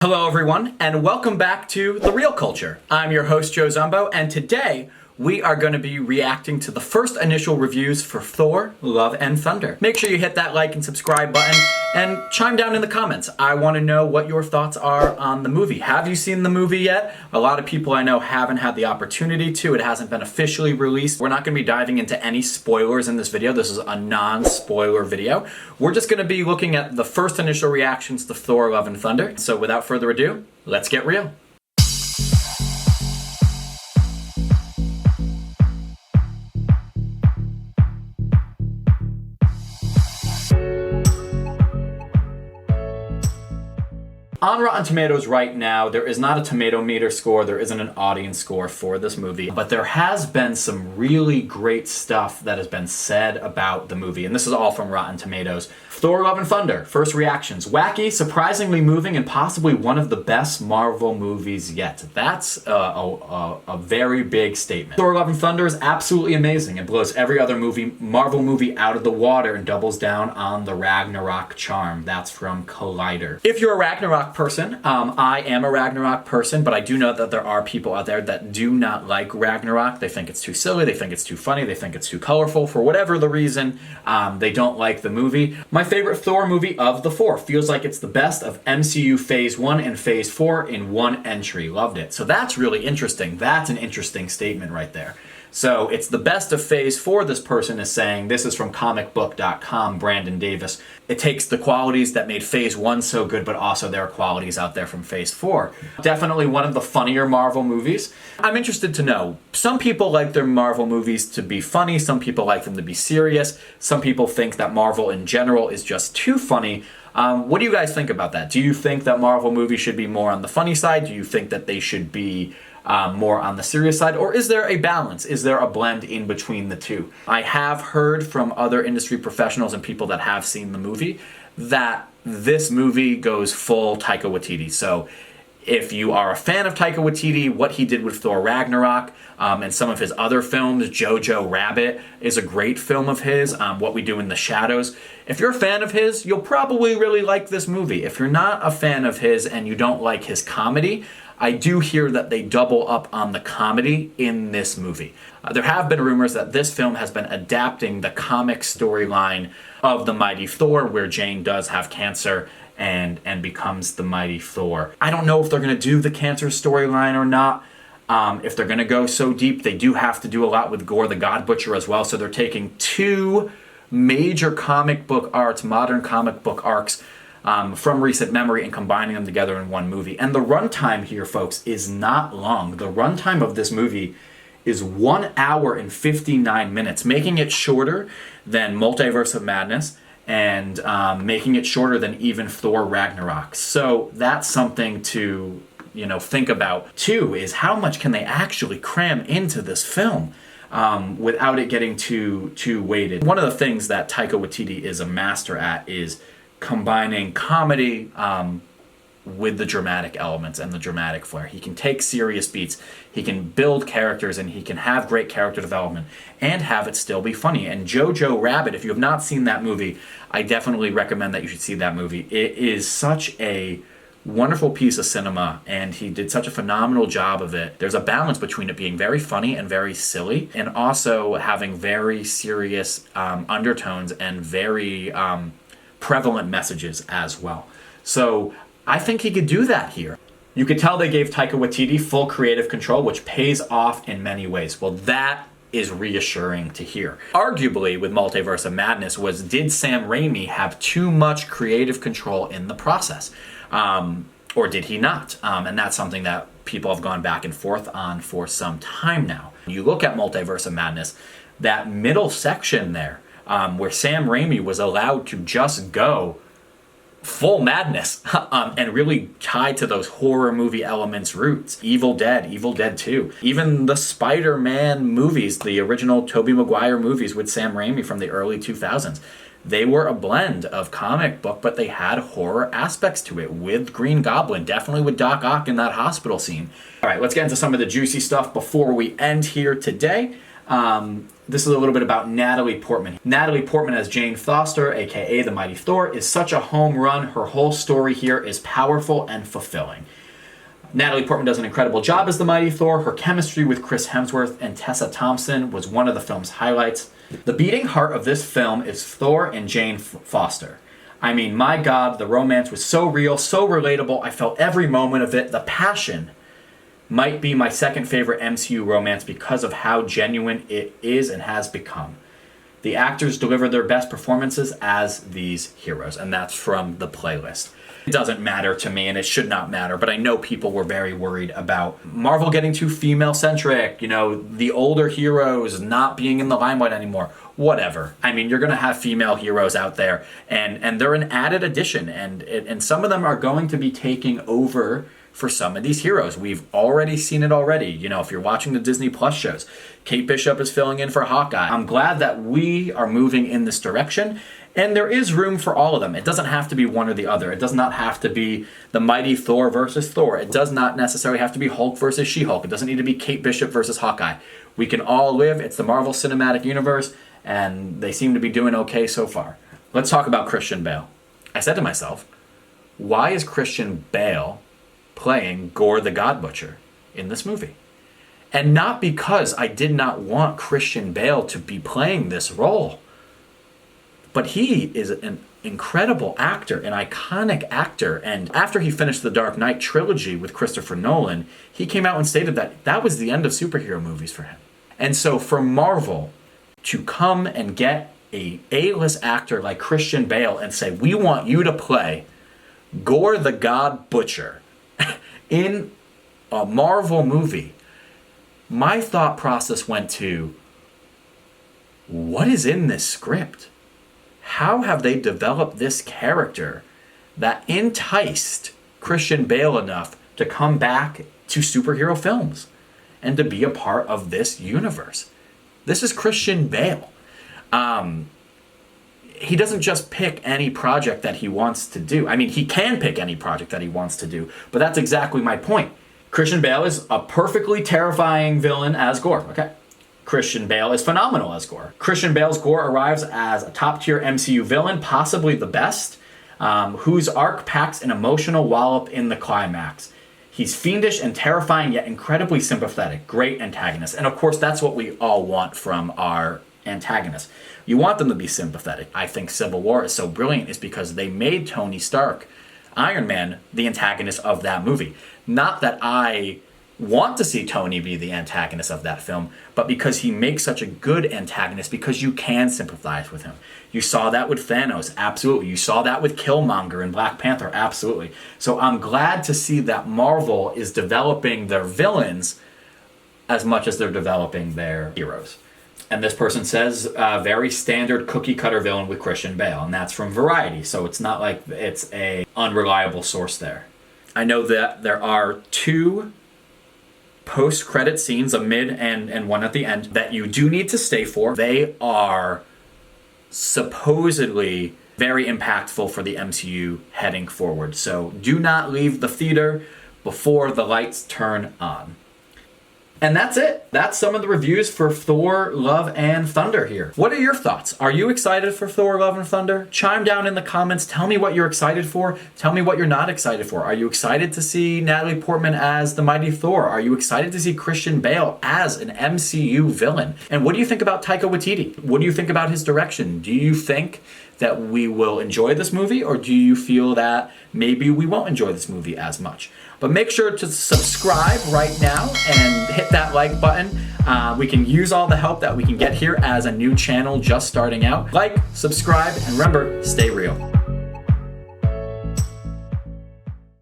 Hello everyone, and welcome back to The Real Culture. I'm your host, Joe Zumbo, and today we are going to be reacting to the first initial reviews for Thor, Love and Thunder. Make sure you hit that like and subscribe button and chime down in the comments. I want to know what your thoughts are on the movie. Have you seen the movie yet? A lot of people I know haven't had the opportunity to. It hasn't been officially released. We're not going to be diving into any spoilers in this video. This is a non-spoiler video. We're just going to be looking at the first initial reactions to Thor, Love and Thunder. So without further ado, let's get real. On Rotten Tomatoes right now, there is not a tomato meter score, there isn't an audience score for this movie, but there has been some really great stuff that has been said about the movie, and this is all from Rotten Tomatoes. Thor, Love and Thunder, first reactions. Wacky, surprisingly moving, and possibly one of the best Marvel movies yet. That's a very big statement. Thor, Love and Thunder is absolutely amazing and blows every other Marvel movie out of the water and doubles down on the Ragnarok charm. That's from Collider. If you're a Ragnarok person, I am a Ragnarok person, but I do know that there are people out there that do not like Ragnarok. They think it's too silly, they think it's too funny, they think it's too colorful. For whatever the reason, they don't like the movie. My favorite Thor movie of the four. Feels like it's the best of MCU Phase 1 and Phase 4 in one entry. Loved it. So that's really interesting. That's an interesting statement right there. So it's the best of Phase 4, this person is saying. This is from comicbook.com, Brandon Davis. It takes the qualities that made Phase 1 so good, but also there are qualities out there from Phase 4. Definitely one of the funnier Marvel movies. I'm interested to know, some people like their Marvel movies to be funny, some people like them to be serious, some people think that Marvel in general is just too funny. What do you guys think about that? Do you think that Marvel movies should be more on the funny side? Do you think that they should be more on the serious side? Or is there a balance? Is there a blend in between the two? I have heard from other industry professionals and people that have seen the movie that this movie goes full Taika Waititi. So if you are a fan of Taika Waititi, what he did with Thor Ragnarok and some of his other films, Jojo Rabbit is a great film of his, What We Do in the Shadows. If you're a fan of his, you'll probably really like this movie. If you're not a fan of his and you don't like his comedy, I do hear that they double up on the comedy in this movie. There have been rumors that this film has been adapting the comic storyline of the Mighty Thor, where Jane does have cancer and becomes the Mighty Thor. I don't know if they're going to do the cancer storyline or not. If they're going to go so deep, they do have to do a lot with Gore the God Butcher as well. So they're taking two major comic book arcs, modern comic book arcs, from recent memory and combining them together in one movie. And the runtime here, folks, is not long. The runtime of this movie is 1 hour and 59 minutes, making it shorter than Multiverse of Madness and making it shorter than even Thor Ragnarok. So that's something to, think about too, is how much can they actually cram into this film without it getting too weighted. One of the things that Taika Waititi is a master at is combining comedy with the dramatic elements and the dramatic flair. He can take serious beats, he can build characters, and he can have great character development and have it still be funny. And Jojo Rabbit, if you have not seen that movie, I definitely recommend that you should see that movie. It is such a wonderful piece of cinema, and he did such a phenomenal job of it. There's a balance between it being very funny and very silly, and also having very serious undertones and very prevalent messages as well. So I think he could do that here. You could tell they gave Taika Waititi full creative control, which pays off in many ways. Well, that is reassuring to hear. Arguably, with Multiverse of Madness, did Sam Raimi have too much creative control in the process? Or did he not? And that's something that people have gone back and forth on for some time now. You look at Multiverse of Madness, that middle section there, where Sam Raimi was allowed to just go full madness and really tied to those horror movie elements roots. Evil Dead 2. Even the Spider-Man movies, the original Tobey Maguire movies with Sam Raimi from the early 2000s. They were a blend of comic book, but they had horror aspects to it with Green Goblin, definitely with Doc Ock in that hospital scene. All right, let's get into some of the juicy stuff before we end here today. This is a little bit about Natalie Portman. Natalie Portman as Jane Foster, aka the Mighty Thor, is such a home run. Her whole story here is powerful and fulfilling. Natalie Portman does an incredible job as the Mighty Thor. Her chemistry with Chris Hemsworth and Tessa Thompson was one of the film's highlights. The beating heart of this film is Thor and Jane Foster. I mean, my God, the romance was so real, so relatable. I felt every moment of it. The passion might be my second favorite MCU romance because of how genuine it is and has become. The actors delivered their best performances as these heroes, and that's from the playlist. It doesn't matter to me, and it should not matter, but I know people were very worried about Marvel getting too female-centric, the older heroes not being in the limelight anymore. Whatever. I mean, you're going to have female heroes out there, and they're an added addition, and some of them are going to be taking over for some of these heroes. We've already seen it already. If you're watching the Disney Plus shows, Kate Bishop is filling in for Hawkeye. I'm glad that we are moving in this direction, and there is room for all of them. It doesn't have to be one or the other. It does not have to be the Mighty Thor versus Thor. It does not necessarily have to be Hulk versus She-Hulk. It doesn't need to be Kate Bishop versus Hawkeye. We can all live. It's the Marvel Cinematic Universe, and they seem to be doing okay so far. Let's talk about Christian Bale. I said to myself, why is Christian Bale playing Gore the God Butcher in this movie? And not because I did not want Christian Bale to be playing this role, but he is an incredible actor, an iconic actor. And after he finished the Dark Knight trilogy with Christopher Nolan, he came out and stated that that was the end of superhero movies for him. And so for Marvel to come and get a A-list actor like Christian Bale and say, we want you to play Gore the God Butcher in a Marvel movie, my thought process went to, what is in this script? How have they developed this character that enticed Christian Bale enough to come back to superhero films and to be a part of this universe? This is Christian Bale. He doesn't just pick any project that he wants to do. I mean, he can pick any project that he wants to do, but that's exactly my point. Christian Bale is a perfectly terrifying villain as Gore, okay? Christian Bale is phenomenal as Gore. Christian Bale's Gore arrives as a top-tier MCU villain, possibly the best, whose arc packs an emotional wallop in the climax. He's fiendish and terrifying, yet incredibly sympathetic. Great antagonist. And of course, that's what we all want from our antagonists. You want them to be sympathetic. I think Civil War is so brilliant is because they made Tony Stark, Iron Man, the antagonist of that movie. Not that I want to see Tony be the antagonist of that film, but because he makes such a good antagonist, because you can sympathize with him. You saw that with Thanos, absolutely. You saw that with Killmonger and Black Panther, absolutely. So I'm glad to see that Marvel is developing their villains as much as they're developing their heroes. And this person says, very standard cookie cutter villain with Christian Bale, and that's from Variety, so it's not like it's a unreliable source there. I know that there are 2 post-credit scenes, a mid and one at the end, that you do need to stay for. They are supposedly very impactful for the MCU heading forward, so do not leave the theater before the lights turn on. And that's it. That's some of the reviews for Thor, Love, and Thunder here. What are your thoughts? Are you excited for Thor, Love, and Thunder? Chime down in the comments. Tell me what you're excited for. Tell me what you're not excited for. Are you excited to see Natalie Portman as the Mighty Thor? Are you excited to see Christian Bale as an MCU villain? And what do you think about Taika Waititi? What do you think about his direction? Do you think that we will enjoy this movie, or do you feel that maybe we won't enjoy this movie as much? But make sure to subscribe right now and hit that like button. We can use all the help that we can get here as a new channel just starting out. Like, subscribe, and remember, stay real.